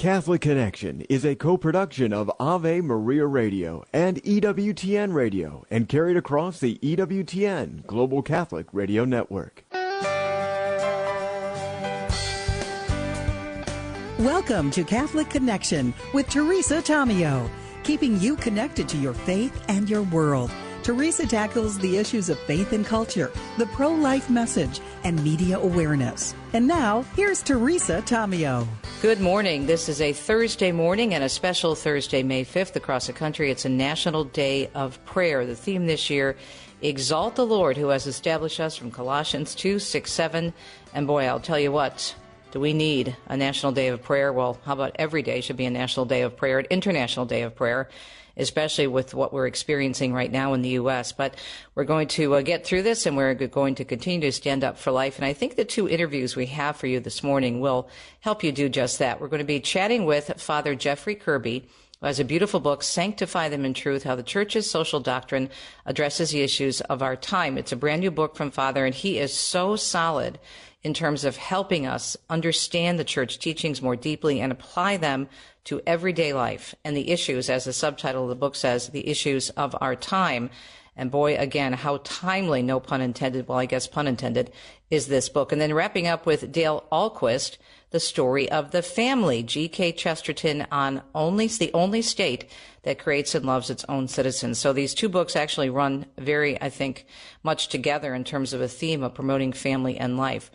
Catholic Connection is a co-production of Ave Maria Radio and EWTN Radio and carried across the EWTN Global Catholic Radio Network. Welcome to Catholic Connection with Teresa Tomeo, keeping you connected to your faith and your world. Teresa tackles the issues of faith and culture, the pro-life message, and media awareness. And now, here's Teresa Tomeo. Good morning. This is a Thursday morning and a special Thursday, May 5th. Across the country, it's a National Day of Prayer. The theme this year, Exalt the Lord who has established us, from Colossians 2:6-7. And boy, I'll tell you what, do we need a National Day of Prayer? Well, how about every day should be a National Day of Prayer, an International Day of Prayer, especially with what we're experiencing right now in the U.S. But we're going to get through this, and we're going to continue to stand up for life. And I think the two interviews we have for you this morning will help you do just that. We're going to be chatting with Father Jeffrey Kirby, who has a beautiful book, Sanctify Them in Truth, How the Church's Social Doctrine Addresses the Issues of Our Time. It's a brand new book from Father, and he is so solid in terms of helping us understand the church teachings more deeply and apply them to everyday life and the issues, as the subtitle of the book says, the issues of our time. And boy, again, how timely, no pun intended, well, I guess pun intended, is this book. And then wrapping up with Dale Ahlquist, The Story of the Family, G.K. Chesterton on the only state that creates and loves its own citizens. So these two books actually run very, I think, much together in terms of a theme of promoting family and life.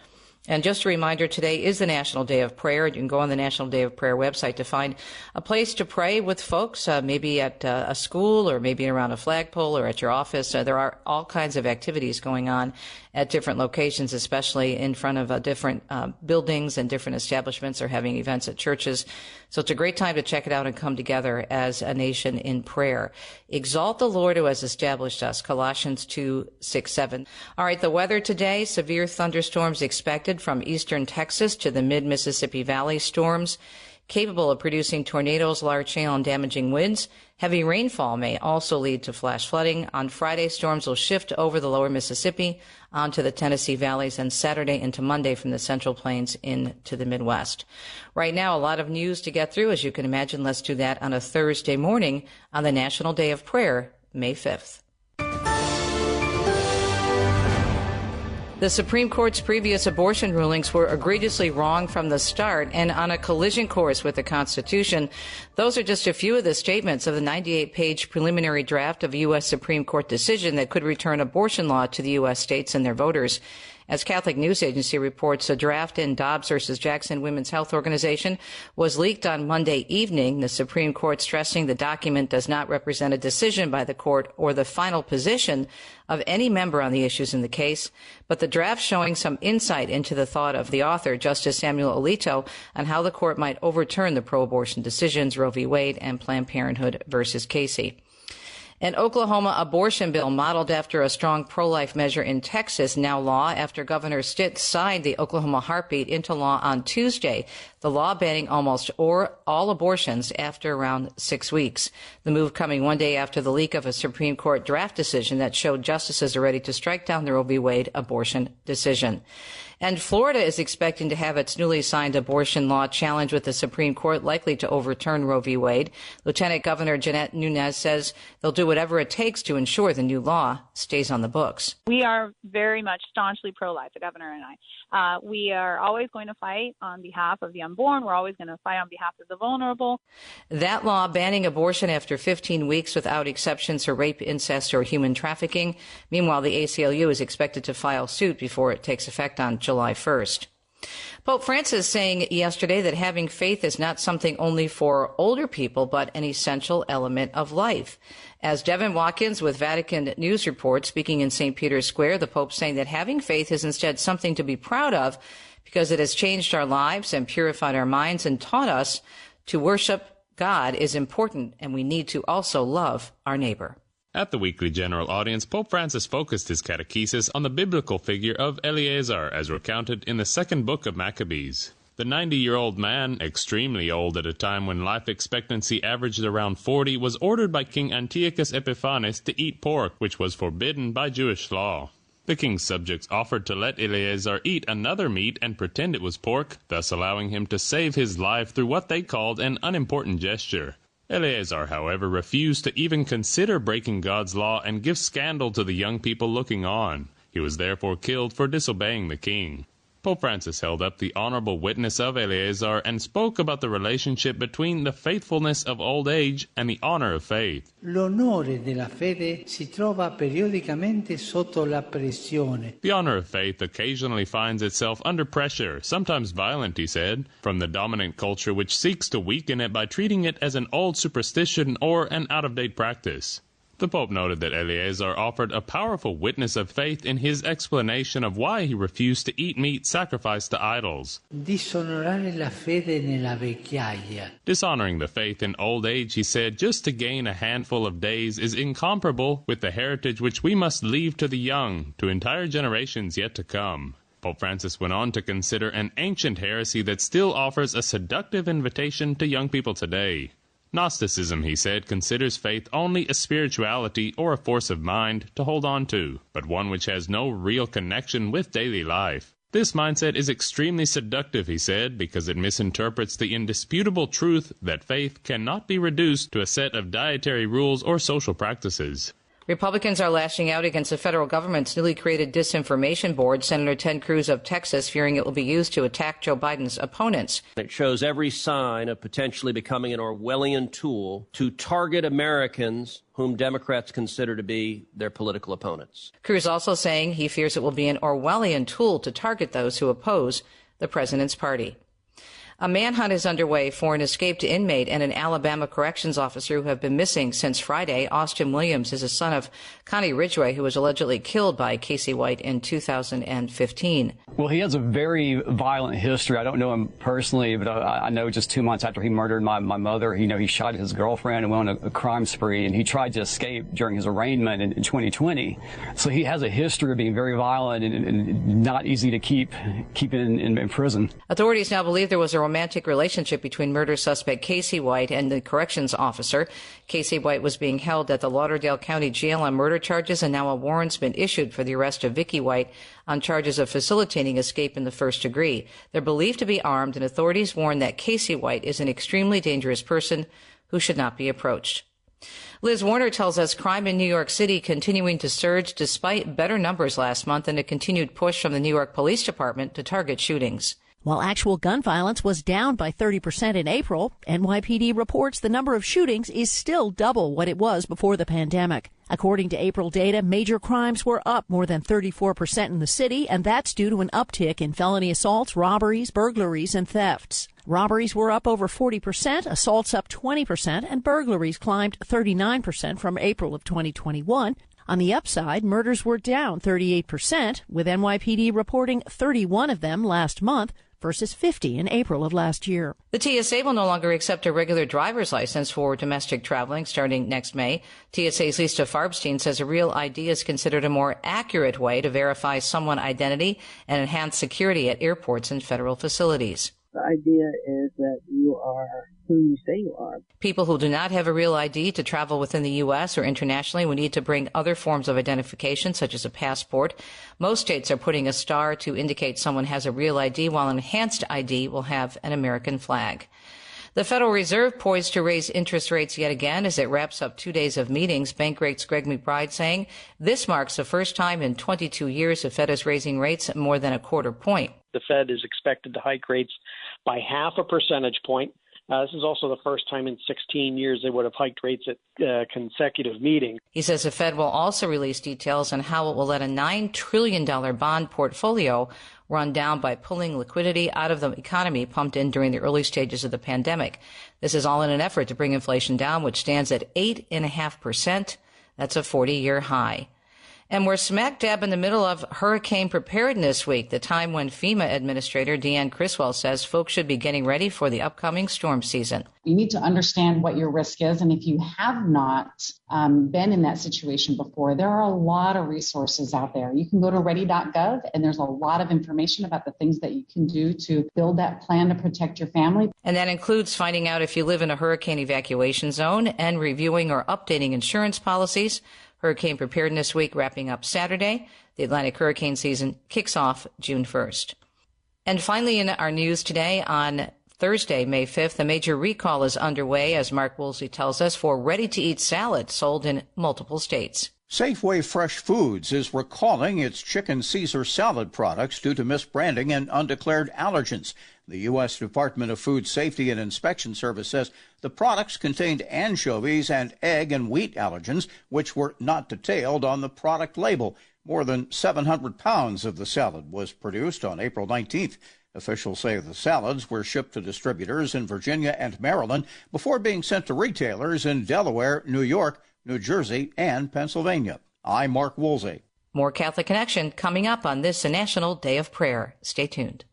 And just a reminder, today is the National Day of Prayer. You can go on the National Day of Prayer website to find a place to pray with folks, maybe at a school or maybe around a flagpole or at your office. There are all kinds of activities going on at different locations, especially in front of different buildings and different establishments, or having events at churches. So it's a great time to check it out and come together as a nation in prayer. Exalt the Lord who has established us, Colossians 2:6-7. All right, the weather today, severe thunderstorms expected from eastern Texas to the mid-Mississippi Valley. Storms capable of producing tornadoes, large hail, and damaging winds. Heavy rainfall may also lead to flash flooding. On Friday, storms will shift over the lower Mississippi onto the Tennessee valleys, and Saturday into Monday from the Central Plains into the Midwest. Right now, a lot of news to get through, as you can imagine. Let's do that on a Thursday morning on the National Day of Prayer, May 5th. The Supreme Court's previous abortion rulings were egregiously wrong from the start and on a collision course with the Constitution. Those are just a few of the statements of the 98-page preliminary draft of a U.S. Supreme Court decision that could return abortion law to the U.S. states and their voters. As Catholic News Agency reports, a draft in Dobbs versus Jackson Women's Health Organization was leaked on Monday evening. The Supreme Court stressing the document does not represent a decision by the court or the final position of any member on the issues in the case, but the draft showing some insight into the thought of the author, Justice Samuel Alito, on how the court might overturn the pro-abortion decisions, Roe v. Wade and Planned Parenthood versus Casey. An Oklahoma abortion bill modeled after a strong pro-life measure in Texas, now law after Governor Stitt signed the Oklahoma heartbeat into law on Tuesday, the law banning almost all abortions after around 6 weeks. The move coming one day after the leak of a Supreme Court draft decision that showed justices are ready to strike down the Roe v. Wade abortion decision. And Florida is expecting to have its newly signed abortion law challenged with the Supreme Court, likely to overturn Roe v. Wade. Lieutenant Governor Jeanette Nunez says they'll do whatever it takes to ensure the new law stays on the books. We are very much staunchly pro-life, the governor and I. We are always going to fight on behalf of the unborn. We're always going to fight on behalf of the vulnerable. That law banning abortion after 15 weeks without exceptions for rape, incest, or human trafficking. Meanwhile, the ACLU is expected to file suit before it takes effect on July 1st. Pope Francis saying yesterday that having faith is not something only for older people, but an essential element of life. As Devin Watkins with Vatican News reports, speaking in St. Peter's Square, the Pope saying that having faith is instead something to be proud of because it has changed our lives and purified our minds and taught us to worship God is important, and we need to also love our neighbor. At the weekly general audience, Pope Francis focused his catechesis on the biblical figure of Eleazar, as recounted in the second book of Maccabees. The 90-year-old man, extremely old at a time when life expectancy averaged around 40, was ordered by King Antiochus Epiphanes to eat pork, which was forbidden by Jewish law. The king's subjects offered to let Eleazar eat another meat and pretend it was pork, thus allowing him to save his life through what they called an unimportant gesture. Eleazar, however, refused to even consider breaking God's law and give scandal to the young people looking on. He was therefore killed for disobeying the king. Pope Francis held up the honorable witness of Eleazar and spoke about the relationship between the faithfulness of old age and the honor of faith. L'onore della fede si trova periodicamente sotto la pressione. The honor of faith occasionally finds itself under pressure, sometimes violent, he said, from the dominant culture which seeks to weaken it by treating it as an old superstition or an out-of-date practice. The Pope noted that Eleazar offered a powerful witness of faith in his explanation of why he refused to eat meat sacrificed to idols. Disonorare la fede nella vecchiaia. Dishonoring the faith in old age, he said, just to gain a handful of days is incomparable with the heritage which we must leave to the young, to entire generations yet to come. Pope Francis went on to consider an ancient heresy that still offers a seductive invitation to young people today. Gnosticism, he said, considers faith only a spirituality or a force of mind to hold on to, but one which has no real connection with daily life. This mindset is extremely seductive, he said, because it misinterprets the indisputable truth that faith cannot be reduced to a set of dietary rules or social practices. Republicans are lashing out against the federal government's newly created disinformation board. Senator Ted Cruz of Texas fearing it will be used to attack Joe Biden's opponents. It shows every sign of potentially becoming an Orwellian tool to target Americans whom Democrats consider to be their political opponents. Cruz also saying he fears it will be an Orwellian tool to target those who oppose the president's party. A manhunt is underway for an escaped inmate and an Alabama corrections officer who have been missing since Friday. Austin Williams is a son of Connie Ridgway, who was allegedly killed by Casey White in 2015. Well, he has a very violent history. I don't know him personally, but I know just 2 months after he murdered my mother, he shot his girlfriend and went on a crime spree, and he tried to escape during his arraignment in 2020. So he has a history of being very violent and not easy to keep in prison. Authorities now believe there was a romantic relationship between murder suspect Casey White and the corrections officer. Casey White was being held at the Lauderdale County Jail on murder charges, and now a warrant's been issued for the arrest of Vicky White on charges of facilitating escape in the first degree. They're believed to be armed, and authorities warn that Casey White is an extremely dangerous person who should not be approached. Liz Warner tells us crime in New York City continuing to surge despite better numbers last month and a continued push from the New York Police Department to target shootings. While actual gun violence was down by 30% in April, NYPD reports the number of shootings is still double what it was before the pandemic. According to April data, major crimes were up more than 34% in the city, and that's due to an uptick in felony assaults, robberies, burglaries, and thefts. Robberies were up over 40%, assaults up 20%, and burglaries climbed 39% from April of 2021. On the upside, murders were down 38%, with NYPD reporting 31 of them last month, versus 50 in April of last year. The TSA will no longer accept a regular driver's license for domestic traveling starting next May. TSA's Lisa Farbstein says a real ID is considered a more accurate way to verify someone's identity and enhance security at airports and federal facilities. The idea is that you are who you say you are. People who do not have a real ID to travel within the U.S. or internationally will need to bring other forms of identification, such as a passport. Most states are putting a star to indicate someone has a real ID, while enhanced ID will have an American flag. The Federal Reserve poised to raise interest rates yet again as it wraps up 2 days of meetings. Bankrate's Greg McBride saying this marks the first time in 22 years the Fed is raising rates more than a quarter point. The Fed is expected to hike rates by 0.5 percentage point. This is also the first time in 16 years they would have hiked rates at consecutive meetings. He says the Fed will also release details on how it will let a $9 trillion bond portfolio run down by pulling liquidity out of the economy pumped in during the early stages of the pandemic. This is all in an effort to bring inflation down, which stands at 8.5%. That's a 40-year high. And we're smack dab in the middle of Hurricane Preparedness Week, the time when FEMA Administrator Deanne Criswell says folks should be getting ready for the upcoming storm season. You need to understand what your risk is, and if you have not been in that situation before, there are a lot of resources out there. You can go to ready.gov, and there's a lot of information about the things that you can do to build that plan to protect your family. And that includes finding out if you live in a hurricane evacuation zone and reviewing or updating insurance policies. Hurricane Preparedness Week wrapping up Saturday. The Atlantic hurricane season kicks off June 1st. And finally, in our news today, on Thursday, May 5th, a major recall is underway, as Mark Woolsey tells us, for ready-to-eat salad sold in multiple states. Safeway Fresh Foods is recalling its chicken Caesar salad products due to misbranding and undeclared allergens. The U.S. Department of Food Safety and Inspection Service says the products contained anchovies and egg and wheat allergens, which were not detailed on the product label. More than 700 pounds of the salad was produced on April 19th. Officials say the salads were shipped to distributors in Virginia and Maryland before being sent to retailers in Delaware, New York, New Jersey, and Pennsylvania. I'm Mark Woolsey. More Catholic Connection coming up on this National Day of Prayer. Stay tuned.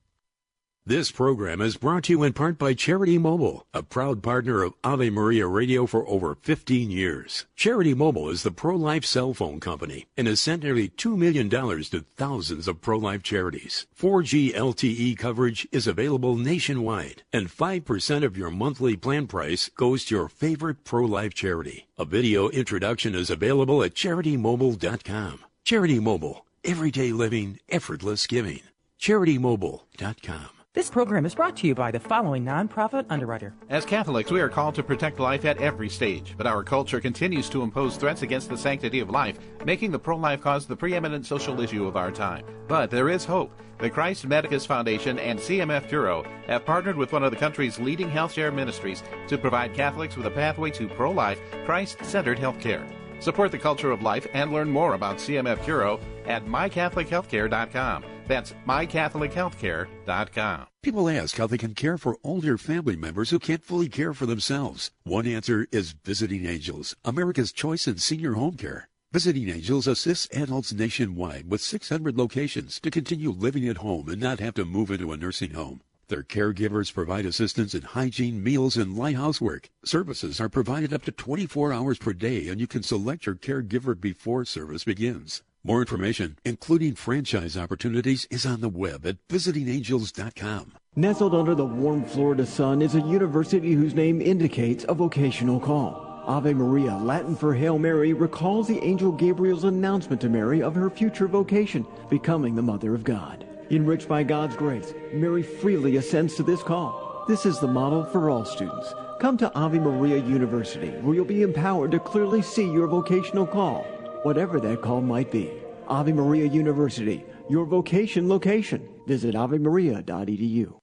This program is brought to you in part by Charity Mobile, a proud partner of Ave Maria Radio for over 15 years. Charity Mobile is the pro-life cell phone company and has sent nearly $2 million to thousands of pro-life charities. 4G LTE coverage is available nationwide, and 5% of your monthly plan price goes to your favorite pro-life charity. A video introduction is available at CharityMobile.com. Charity Mobile, everyday living, effortless giving. CharityMobile.com. This program is brought to you by the following nonprofit underwriter. As Catholics, we are called to protect life at every stage, but our culture continues to impose threats against the sanctity of life, making the pro-life cause the preeminent social issue of our time. But there is hope. The Christ Medicus Foundation and CMF Bureau have partnered with one of the country's leading healthcare ministries to provide Catholics with a pathway to pro-life, Christ-centered health care. Support the culture of life and learn more about CMF Bureau at mycatholichealthcare.com. That's mycatholichealthcare.com. People ask how they can care for older family members who can't fully care for themselves. One answer is Visiting Angels, America's choice in senior home care. Visiting Angels assists adults nationwide with 600 locations to continue living at home and not have to move into a nursing home. Their caregivers provide assistance in hygiene, meals, and light housework. Services are provided up to 24 hours per day, and you can select your caregiver before service begins. More information, including franchise opportunities, is on the web at visitingangels.com. Nestled under the warm Florida sun is a university whose name indicates a vocational call. Ave Maria, Latin for Hail Mary, recalls the angel Gabriel's announcement to Mary of her future vocation, becoming the Mother of God. Enriched by God's grace, Mary freely assents to this call. This is the model for all students. Come to Ave Maria University, where you'll be empowered to clearly see your vocational call, whatever that call might be. Ave Maria University, your vocation location. Visit avemaria.edu.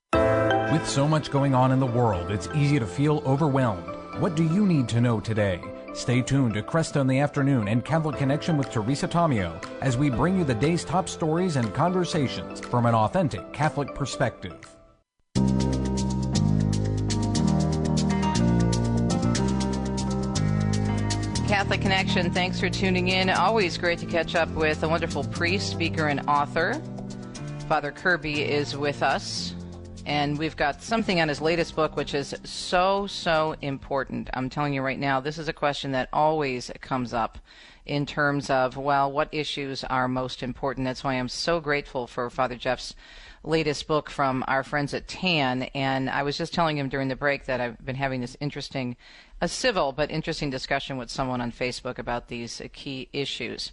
With so much going on in the world, it's easy to feel overwhelmed. What do you need to know today? Stay tuned to Cresta in the Afternoon and Catholic Connection with Teresa Tomeo as we bring you the day's top stories and conversations from an authentic Catholic perspective. Catholic Connection, thanks for tuning in. Always great to catch up with a wonderful priest, speaker, and author. Father Kirby is with us, and we've got something on his latest book which is so important. I'm telling you right now, this is a question that always comes up in terms of, well, what issues are most important. That's why I'm so grateful for Father Jeff's latest book from our friends at TAN, and I was just telling him during the break that I've been having this a civil but interesting discussion with someone on Facebook about these key issues.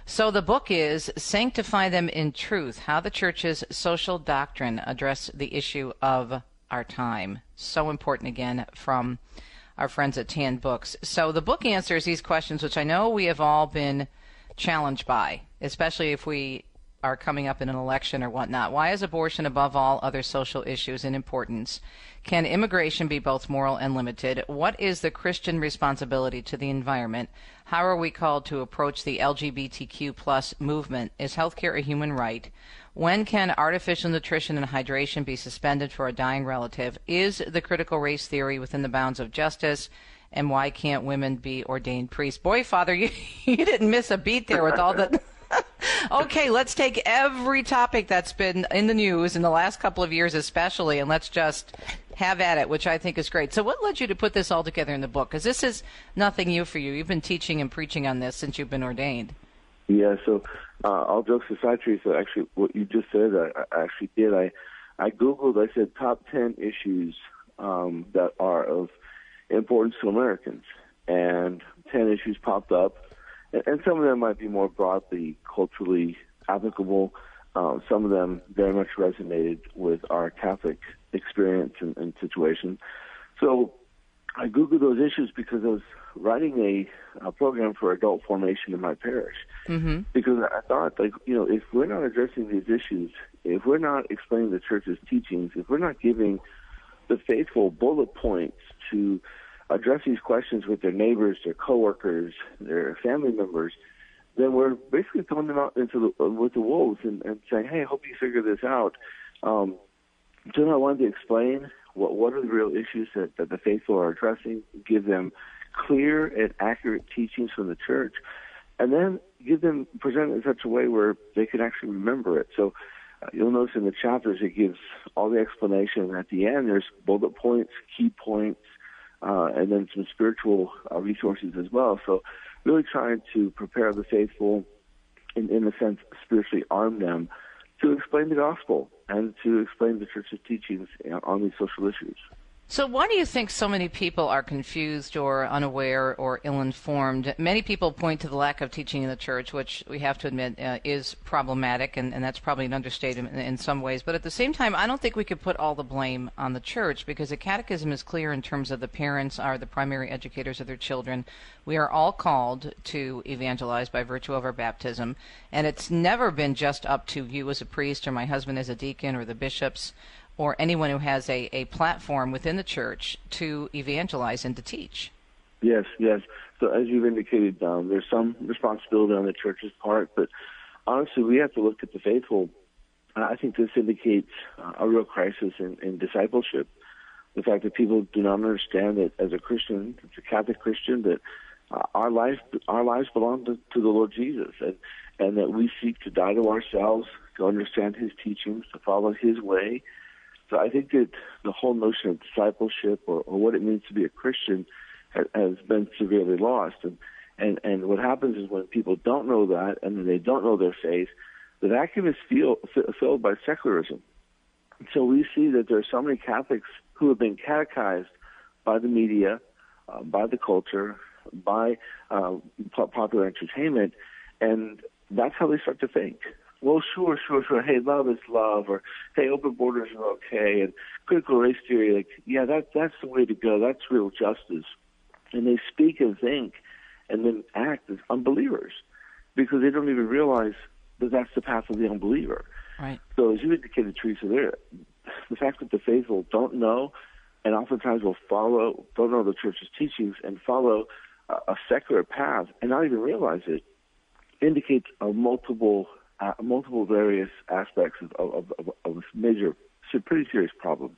So the book is Sanctify Them in Truth, How the Church's Social Doctrine Address the Issue of Our Time. So important, again, from our friends at TAN Books. So the book answers these questions, which I know we have all been challenged by, especially if we are coming up in an election or whatnot. Why is abortion above all other social issues in importance? Can immigration be both moral and limited? What is the Christian responsibility to the environment? How are we called to approach the LGBTQ plus movement? Is healthcare a human right? When can artificial nutrition and hydration be suspended for a dying relative? Is the critical race theory within the bounds of justice? And why can't women be ordained priests? Boy, Father, you didn't miss a beat there with all the... Okay, let's take every topic that's been in the news in the last couple of years especially, and let's just have at it, which I think is great. So what led you to put this all together in the book? Because this is nothing new for you. You've been teaching and preaching on this since you've been ordained. Yeah, so all jokes aside, Teresa, actually what you just said, I actually did. I Googled, I said top 10 issues that are of importance to Americans, and 10 issues popped up. And some of them might be more broadly culturally applicable. Some of them very much resonated with our Catholic experience and situation. So I Googled those issues because I was writing a program for adult formation in my parish. Mm-hmm. Because I thought, if we're not addressing these issues, if we're not explaining the church's teachings, if we're not giving the faithful bullet points to address these questions with their neighbors, their coworkers, their family members, then we're basically throwing them out with the wolves and saying, hey, I hope you figure this out. So I wanted to explain what are the real issues that the faithful are addressing, give them clear and accurate teachings from the church, and then present it in such a way where they can actually remember it. So you'll notice in the chapters it gives all the explanation. At the end, there's bullet points, key points, and then some spiritual resources as well. So really trying to prepare the faithful, in a sense, spiritually arm them to explain the gospel and to explain the church's teachings on these social issues. So why do you think so many people are confused or unaware or ill-informed? Many people point to the lack of teaching in the church, which we have to admit is problematic, and that's probably an understatement in some ways. But at the same time, I don't think we could put all the blame on the church, because the Catechism is clear in terms of the parents are the primary educators of their children. We are all called to evangelize by virtue of our baptism, and it's never been just up to you as a priest or my husband as a deacon or the bishops or anyone who has a platform within the church to evangelize and to teach. Yes. So as you've indicated, there's some responsibility on the church's part, but honestly, we have to look at the faithful. I think this indicates a real crisis in discipleship. The fact that people do not understand that as a Christian, as a Catholic Christian, that our lives belong to the Lord Jesus, and that we seek to die to ourselves, to understand His teachings, to follow His way. So I think that the whole notion of discipleship or what it means to be a Christian has been severely lost. And what happens is when people don't know that and then they don't know their faith, the vacuum is filled by secularism. So we see that there are so many Catholics who have been catechized by the media, by the culture, by popular entertainment, and that's how they start to think. Well, sure. Hey, love is love, or hey, open borders are okay, and critical race theory, that's the way to go. That's real justice. And they speak and think and then act as unbelievers because they don't even realize that that's the path of the unbeliever. Right. So as you indicated, Teresa, there, the fact that the faithful don't know and oftentimes don't know the church's teachings and follow a secular path and not even realize it, indicates a multiple various aspects of a pretty serious problem.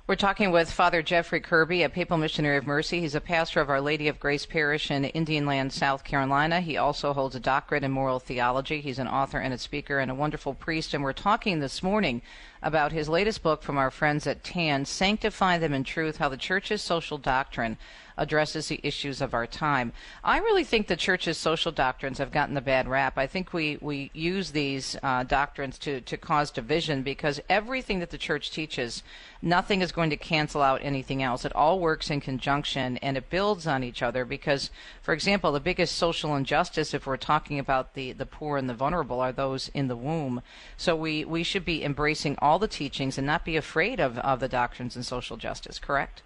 We're talking with Father Jeffrey Kirby, a papal missionary of mercy. He's a pastor of Our Lady of Grace Parish in Indian Land, South Carolina. He also holds a doctorate in moral theology. He's an author and a speaker and a wonderful priest. And we're talking this morning about his latest book from our friends at TAN, Sanctify Them in Truth, How the Church's Social Doctrine Addresses the Issues of Our Time. I really think the Church's social doctrines have gotten the bad rap. I think we use these doctrines to cause division because everything that the Church teaches, nothing is going to cancel out anything else. It all works in conjunction and it builds on each other because, for example, the biggest social injustice, if we're talking about the poor and the vulnerable, are those in the womb. So we should be embracing all the teachings and not be afraid of the doctrines in social justice, correct?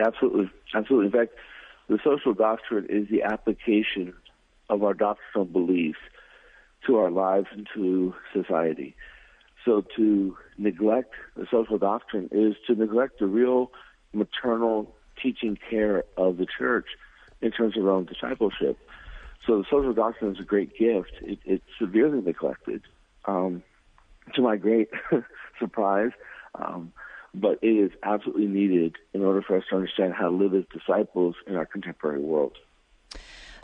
Absolutely. In fact, the social doctrine is the application of our doctrinal beliefs to our lives and to society. So to neglect the social doctrine is to neglect the real maternal teaching care of the church in terms of our own discipleship. So the social doctrine is a great gift. It's severely neglected, to my great surprise. But it is absolutely needed in order for us to understand how to live as disciples in our contemporary world.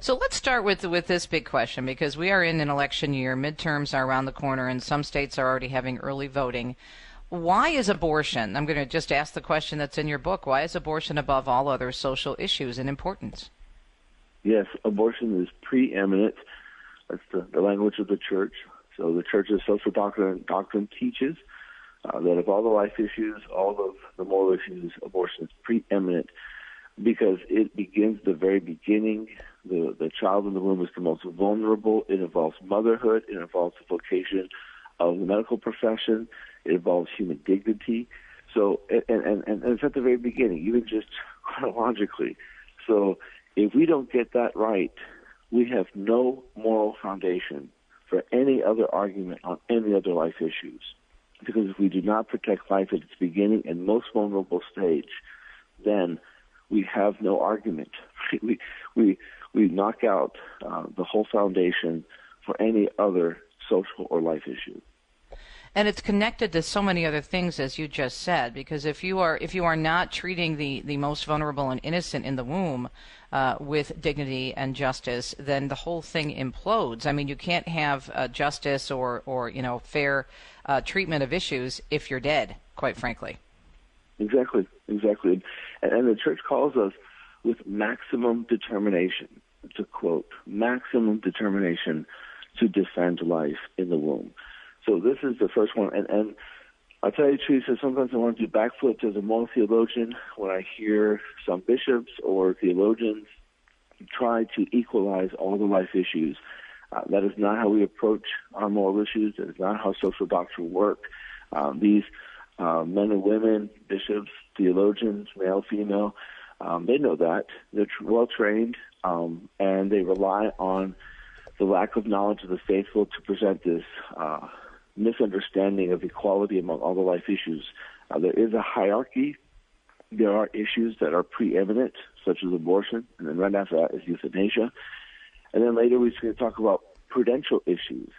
So let's start with this big question, because we are in an election year. Midterms are around the corner, and some states are already having early voting. Why is abortion? I'm going to just ask the question that's in your book. Why is abortion above all other social issues in importance? Yes, abortion is preeminent. That's the language of the church. So the church's social doctrine teaches that of all the life issues, all of the moral issues, abortion is preeminent because it begins the very beginning The child in the womb is the most vulnerable. It involves motherhood. It involves the vocation of the medical profession. It involves human dignity. So, and it's at the very beginning, even just chronologically. So if we don't get that right, we have no moral foundation for any other argument on any other life issues. Because if we do not protect life at its beginning and most vulnerable stage, then we have no argument. We knock out the whole foundation for any other social or life issue. And it's connected to so many other things, as you just said, because if you are not treating the most vulnerable and innocent in the womb with dignity and justice, then the whole thing implodes. I mean, you can't have justice or fair treatment of issues if you're dead, quite frankly. Exactly. And the church calls us with maximum determination, to quote, maximum determination to defend life in the womb. So this is the first one. And I'll tell you, Teresa, sometimes I want to do backflips as a moral theologian when I hear some bishops or theologians try to equalize all the life issues. That is not how we approach our moral issues. That is not how social doctrine works. These men and women, bishops, theologians, male, female, they know that. They're well-trained, and they rely on the lack of knowledge of the faithful to present this misunderstanding of equality among all the life issues. There is a hierarchy. There are issues that are preeminent, such as abortion, and then right after that is euthanasia. And then later we're going to talk about prudential issues.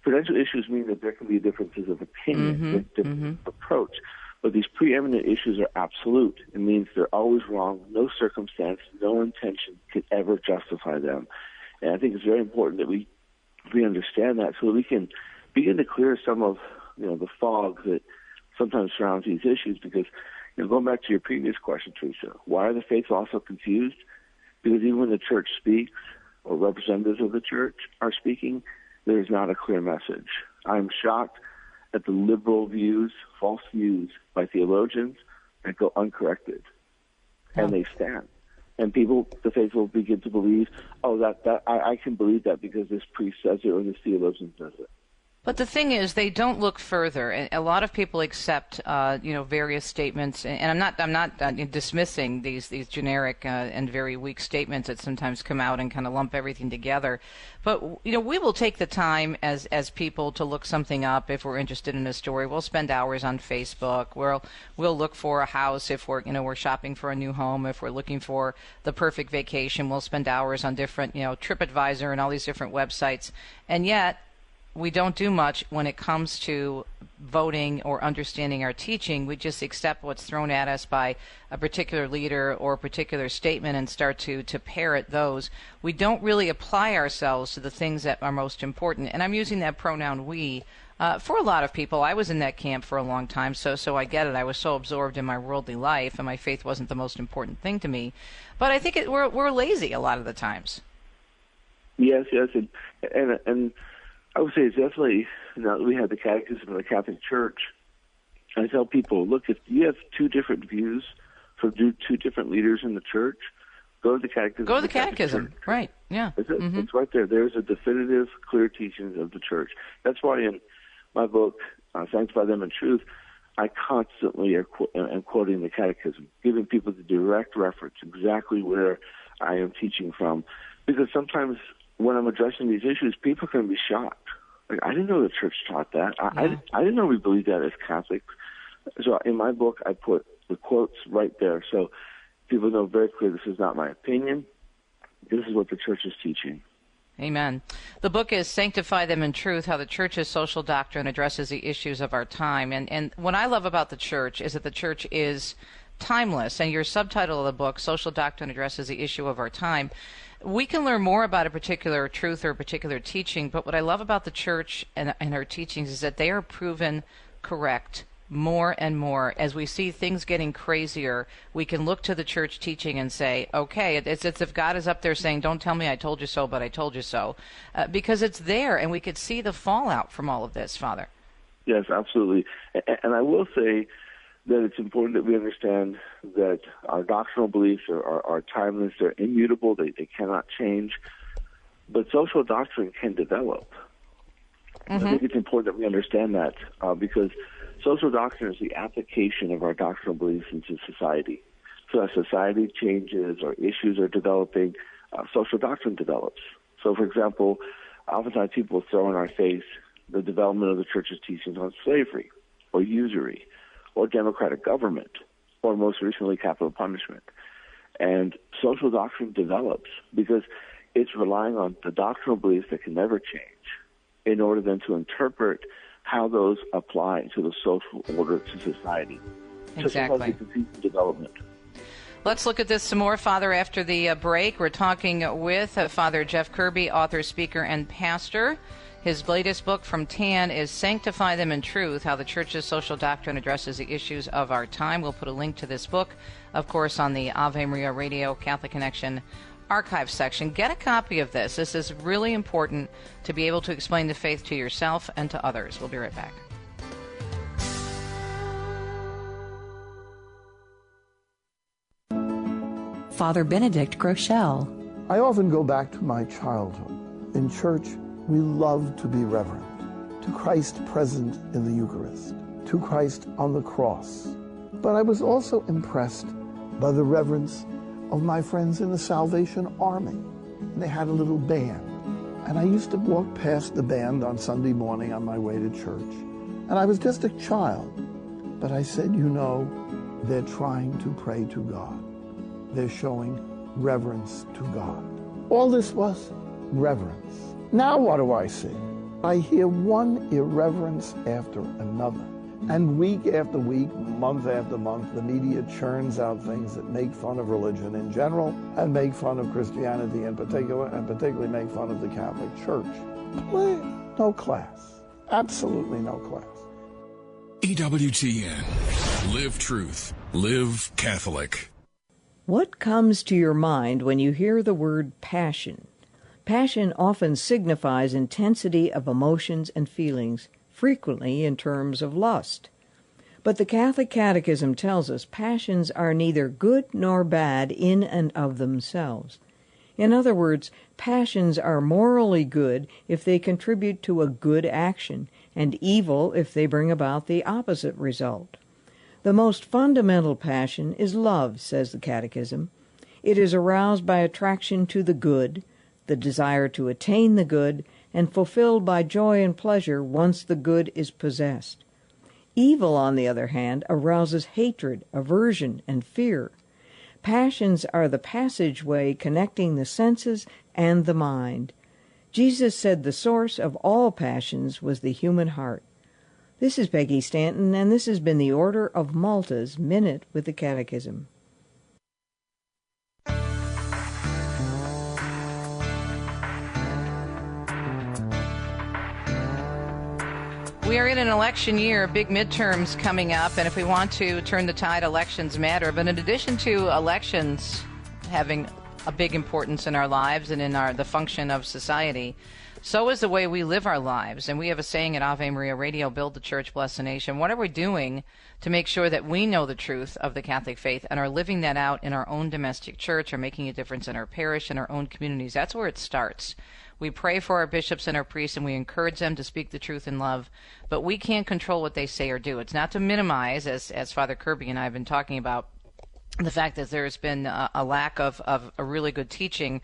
Prudential issues mean that there can be differences of opinion, different approach. But these preeminent issues are absolute. It means they're always wrong. No circumstance, no intention could ever justify them. And I think it's very important that we understand that so that we can begin to clear some of the fog that sometimes surrounds these issues. Because going back to your previous question, Teresa, why are the faithful also confused? Because even when the church speaks or representatives of the church are speaking, there is not a clear message. I'm shocked at the liberal views, false views by theologians that go uncorrected, and they stand. And people, the faithful, begin to believe, that I can believe that because this priest says it or this theologian says it. But the thing is, they don't look further. And a lot of people accept, various statements. And I'm not dismissing these generic and very weak statements that sometimes come out and kind of lump everything together. But we will take the time as people to look something up if we're interested in a story. We'll spend hours on Facebook. We'll look for a house if we're shopping for a new home. If we're looking for the perfect vacation, we'll spend hours on different TripAdvisor and all these different websites. And yet, we don't do much when it comes to voting or understanding our teaching. We just accept what's thrown at us by a particular leader or a particular statement and start to parrot those. We don't really apply ourselves to the things that are most important. And I'm using that pronoun we for a lot of people. I was in that camp for a long time, so I get it. I was so absorbed in my worldly life, and my faith wasn't the most important thing to me. But I think we're lazy a lot of the times. Yes, and I would say it's definitely, now that we have the Catechism of the Catholic Church, I tell people, look, if you have two different views from two different leaders in the church, go to the Catechism. Go to the Catechism, right, yeah. It's right there. There's a definitive, clear teaching of the church. That's why in my book, Sanctify Them in Truth, I constantly am quoting the Catechism, giving people the direct reference, exactly where I am teaching from. Because sometimes when I'm addressing these issues, people can be shocked. Like, I didn't know the church taught that. I didn't know we believed that as Catholics. So in my book, I put the quotes right there. So people know very clearly this is not my opinion. This is what the church is teaching. Amen. The book is Sanctify Them in Truth, How the Church's Social Doctrine Addresses the Issues of Our Time. And what I love about the church is that the church is timeless. And your subtitle of the book, Social Doctrine Addresses the Issue of Our Time, we can learn more about a particular truth or a particular teaching, but what I love about the church and her teachings is that they are proven correct more and more. As we see things getting crazier, we can look to the church teaching and say, okay, it's as if God is up there saying, don't tell me I told you so, but I told you so, because it's there, and we could see the fallout from all of this, Father. Yes, absolutely. And I will say that it's important that we understand that our doctrinal beliefs are timeless, they're immutable, they cannot change. But social doctrine can develop. I think it's important that we understand that because social doctrine is the application of our doctrinal beliefs into society. So as society changes or issues are developing, social doctrine develops. So, for example, oftentimes people throw in our face the development of the church's teachings on slavery or usury or democratic government or most recently capital punishment. And social doctrine develops because it's relying on the doctrinal beliefs that can never change in order then to interpret how those apply to the social order to society. Exactly. Development. Let's look at this some more, Father, after the break. We're talking with Father Jeff Kirby, author, speaker, and pastor. His latest book from TAN is Sanctify Them in Truth, How the Church's Social Doctrine Addresses the Issues of Our Time. We'll put a link to this book, of course, on the Ave Maria Radio Catholic Connection archive section. Get a copy of this. This is really important to be able to explain the faith to yourself and to others. We'll be right back. Father Benedict Groeschel. I often go back to my childhood. In church, we love to be reverent to Christ present in the Eucharist, to Christ on the cross. But I was also impressed by the reverence of my friends in the Salvation Army. They had a little band, and I used to walk past the band on Sunday morning on my way to church. And I was just a child, but I said, you know, they're trying to pray to God. They're showing reverence to God. All this was reverence. Now what do I see? I hear one irreverence after another. And week after week, month after month, the media churns out things that make fun of religion in general and make fun of Christianity in particular, and particularly make fun of the Catholic Church. No class. Absolutely no class. EWTN. Live truth. Live Catholic. What comes to your mind when you hear the word passion? Passion often signifies intensity of emotions and feelings, frequently in terms of lust. But the Catholic Catechism tells us passions are neither good nor bad in and of themselves. In other words, passions are morally good if they contribute to a good action, and evil if they bring about the opposite result. The most fundamental passion is love, says the Catechism. It is aroused by attraction to the good, the desire to attain the good, and fulfilled by joy and pleasure once the good is possessed. Evil, on the other hand, arouses hatred, aversion, and fear. Passions are the passageway connecting the senses and the mind. Jesus said the source of all passions was the human heart. This is Peggy Stanton, and this has been the Order of Malta's Minute with the Catechism. We are in an election year, big midterms coming up, and if we want to turn the tide, elections matter. But in addition to elections having a big importance in our lives and in the function of society, so is the way we live our lives. And we have a saying at Ave Maria Radio, build the church, bless the nation. What are we doing to make sure that we know the truth of the Catholic faith and are living that out in our own domestic church or making a difference in our parish and our own communities? That's where it starts. We pray for our bishops and our priests, and we encourage them to speak the truth in love, but we can't control what they say or do. It's not to minimize, as Father Kirby and I have been talking about, the fact that there's been a lack of a really good teaching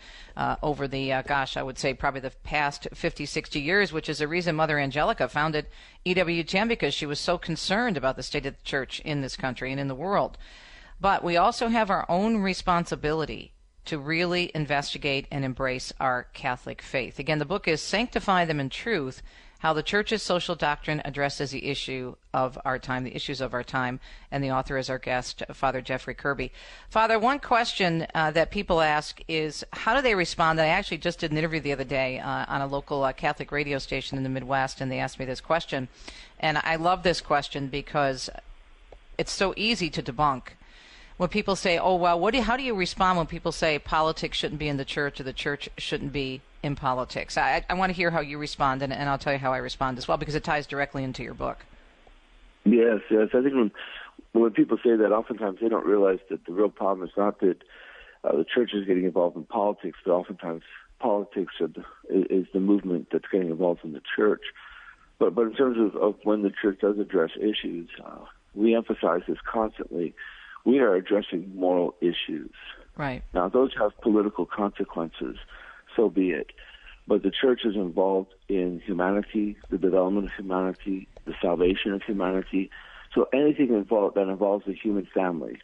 over the, I would say probably the past 50, 60 years, which is the reason Mother Angelica founded EWTN, because she was so concerned about the state of the church in this country and in the world. But we also have our own responsibility to really investigate and embrace our Catholic faith. Again, the book is Sanctify Them in Truth, How the Church's Social Doctrine Addresses the Issue of Our Time, the Issues of Our Time, and the author is our guest, Father Jeffrey Kirby. Father, one question that people ask is, how do they respond? I actually just did an interview the other day on a local Catholic radio station in the Midwest, and they asked me this question. And I love this question because it's so easy to debunk. When people say, oh, well, how do you respond when people say politics shouldn't be in the church or the church shouldn't be in politics? I want to hear how you respond, and I'll tell you how I respond as well, because it ties directly into your book. Yes. I think when people say that, oftentimes they don't realize that the real problem is not that the church is getting involved in politics, but oftentimes politics is the movement that's getting involved in the church. But in terms of when the church does address issues, we emphasize this constantly. We are addressing moral issues. Right. Now, those have political consequences, so be it. But the church is involved in humanity, the development of humanity, the salvation of humanity. So anything that involves the human family,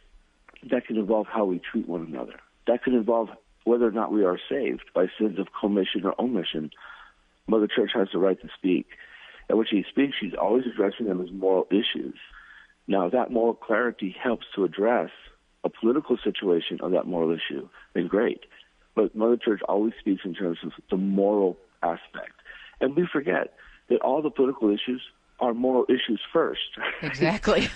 that can involve how we treat one another. That could involve whether or not we are saved by sins of commission or omission. Mother Church has the right to speak. And when she speaks, she's always addressing them as moral issues. Now, that moral clarity helps to address a political situation of that moral issue, then great. But Mother Church always speaks in terms of the moral aspect. And we forget that all the political issues are moral issues first. Exactly.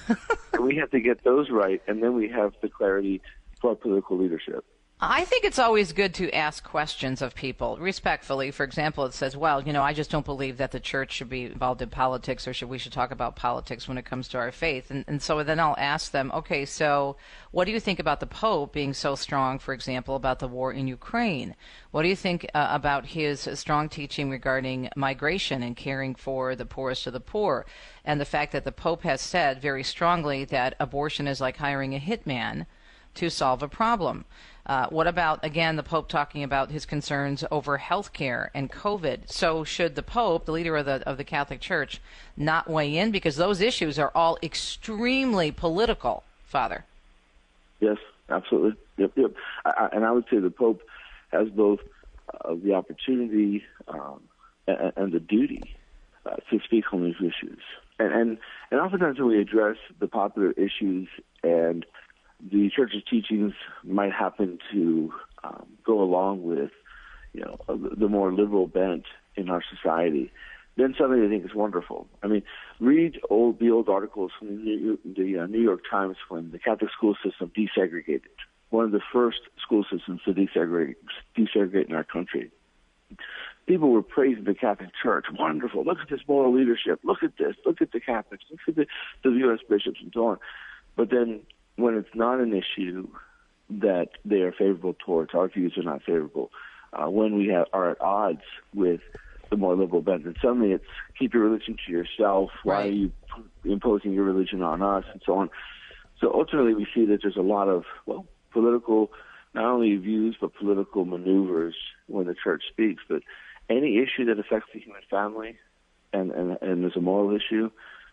And we have to get those right, and then we have the clarity for our political leadership. I think it's always good to ask questions of people respectfully. For example, it says, well, I just don't believe that the church should be involved in politics, or we should talk about politics when it comes to our faith. And so then I'll ask them, okay, so what do you think about the Pope being so strong, for example, about the war in Ukraine? What do you think about his strong teaching regarding migration and caring for the poorest of the poor? And the fact that the Pope has said very strongly that abortion is like hiring a hitman to solve a problem. What about, again, the Pope talking about his concerns over health care and COVID? So should the Pope, the leader of the Catholic Church, not weigh in? Because those issues are all extremely political, Father. Yes, absolutely. Yep. And I would say the Pope has both the opportunity and the duty to speak on these issues. And oftentimes when we address the popular issues and the church's teachings might happen to go along with, the more liberal bent in our society, then something I think is wonderful. I mean, read the old articles from the New York Times when the Catholic school system desegregated. One of the first school systems to desegregate in our country. People were praising the Catholic Church. Wonderful. Look at this moral leadership. Look at this. Look at the Catholics. Look at the U.S. bishops and so on. But then when it's not an issue that they are favorable towards, our views are not favorable, when we are at odds with the more liberal bent, and suddenly it's keep your religion to yourself, why are you imposing your religion on us, and so on. So ultimately we see that there's a lot of, political, not only views, but political maneuvers when the church speaks. But any issue that affects the human family and is a moral issue,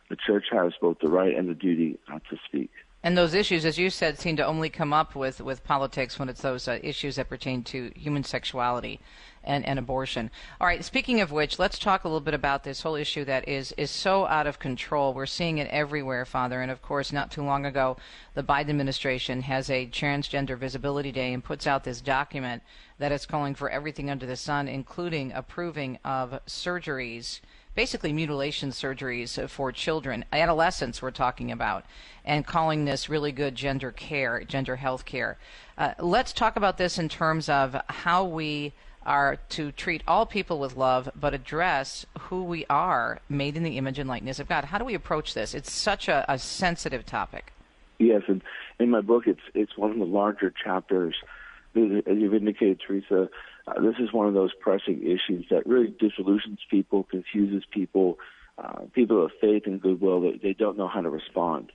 the church has both the right and the duty to speak. And those issues, as you said, seem to only come up with politics when it's those issues that pertain to human sexuality and abortion. All right, speaking of which, let's talk a little bit about this whole issue that is so out of control. We're seeing it everywhere, Father. And, of course, not too long ago, the Biden administration has a Transgender Visibility Day and puts out this document that is calling for everything under the sun, including approving of surgeries, basically mutilation surgeries for children, adolescents we're talking about, and calling this really good gender care, gender health care. Let's talk about this in terms of how we are to treat all people with love, but address who we are, made in the image and likeness of God. How do we approach this? It's such a sensitive topic. Yes, and in my book, it's one of the larger chapters. As you've indicated, Teresa, this is one of those pressing issues that really disillusions people, confuses people, people of faith and goodwill. They don't know how to respond.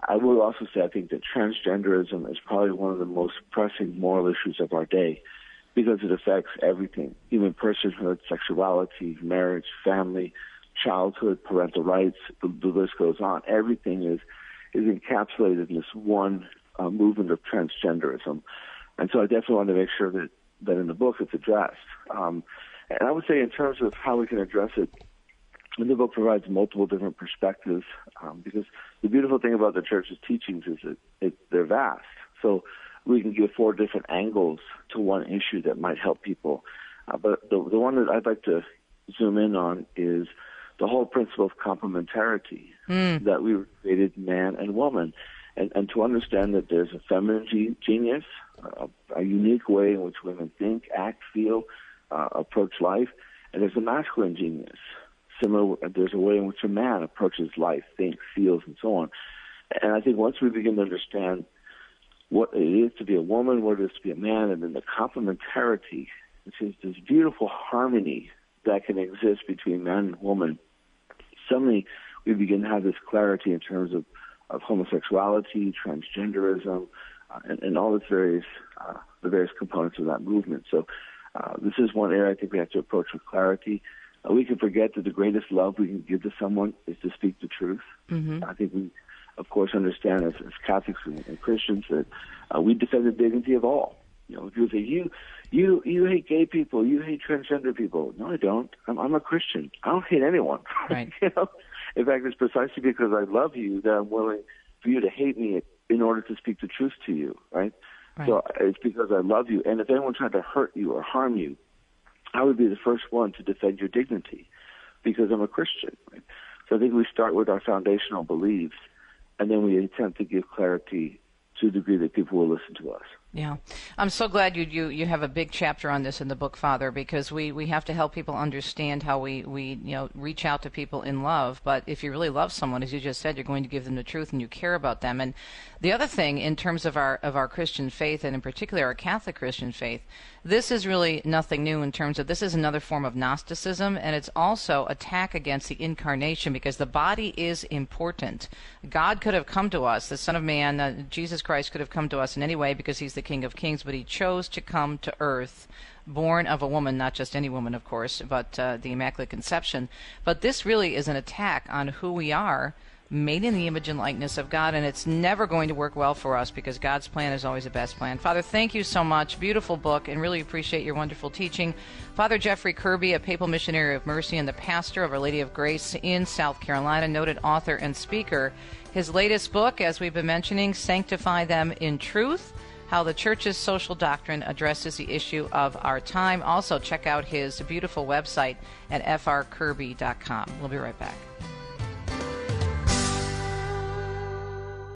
I will also say I think that transgenderism is probably one of the most pressing moral issues of our day because it affects everything, human personhood, sexuality, marriage, family, childhood, parental rights, the list goes on. Everything is encapsulated in this one movement of transgenderism. And so I definitely want to make sure that in the book it's addressed. And I would say in terms of how we can address it, the book provides multiple different perspectives because the beautiful thing about the church's teachings is that they're vast. So we can give 4 different angles to one issue that might help people. But the one that I'd like to zoom in on is the whole principle of complementarity, that we were created man and woman. And to understand that there's a feminine genius, a unique way in which women think, act, feel, approach life, and there's a masculine genius. There's a way in which a man approaches life, thinks, feels, and so on. And I think once we begin to understand what it is to be a woman, what it is to be a man, and then the complementarity, which is this beautiful harmony that can exist between man and woman, suddenly we begin to have this clarity in terms of homosexuality, transgenderism, and all its various the various components of that movement. So this is one area I think we have to approach with clarity. We can forget that the greatest love we can give to someone is to speak the truth. Mm-hmm. I think we, of course, understand as Catholics and Christians that we defend the dignity of all. You know, people say, you hate gay people, you hate transgender people. No, I don't. I'm a Christian. I don't hate anyone. Right. You know? In fact, it's precisely because I love you that I'm willing for you to hate me in order to speak the truth to you, right? So it's because I love you. And if anyone tried to hurt you or harm you, I would be the first one to defend your dignity because I'm a Christian. Right? So I think we start with our foundational beliefs, and then we attempt to give clarity to the degree that people will listen to us. Yeah. I'm so glad you have a big chapter on this in the book, Father, because we have to help people understand how we reach out to people in love. But if you really love someone, as you just said, you're going to give them the truth and you care about them. And the other thing in terms of our Christian faith, and in particular our Catholic Christian faith, this is really nothing new in terms of this is another form of Gnosticism, and it's also attack against the incarnation because the body is important. God could have come to us, the Son of Man, Jesus Christ could have come to us in any way because he's the King of Kings, but he chose to come to earth, born of a woman, not just any woman, of course, but the Immaculate Conception. But this really is an attack on who we are, made in the image and likeness of God, and it's never going to work well for us because God's plan is always the best plan. Father, thank you so much. Beautiful book, and really appreciate your wonderful teaching. Father Jeffrey Kirby, a papal missionary of mercy and the pastor of Our Lady of Grace in South Carolina, noted author and speaker. His latest book, as we've been mentioning, Sanctify Them in Truth, How the Church's Social Doctrine Addresses the Issue of Our Time. Also, check out his beautiful website at frkirby.com. We'll be right back.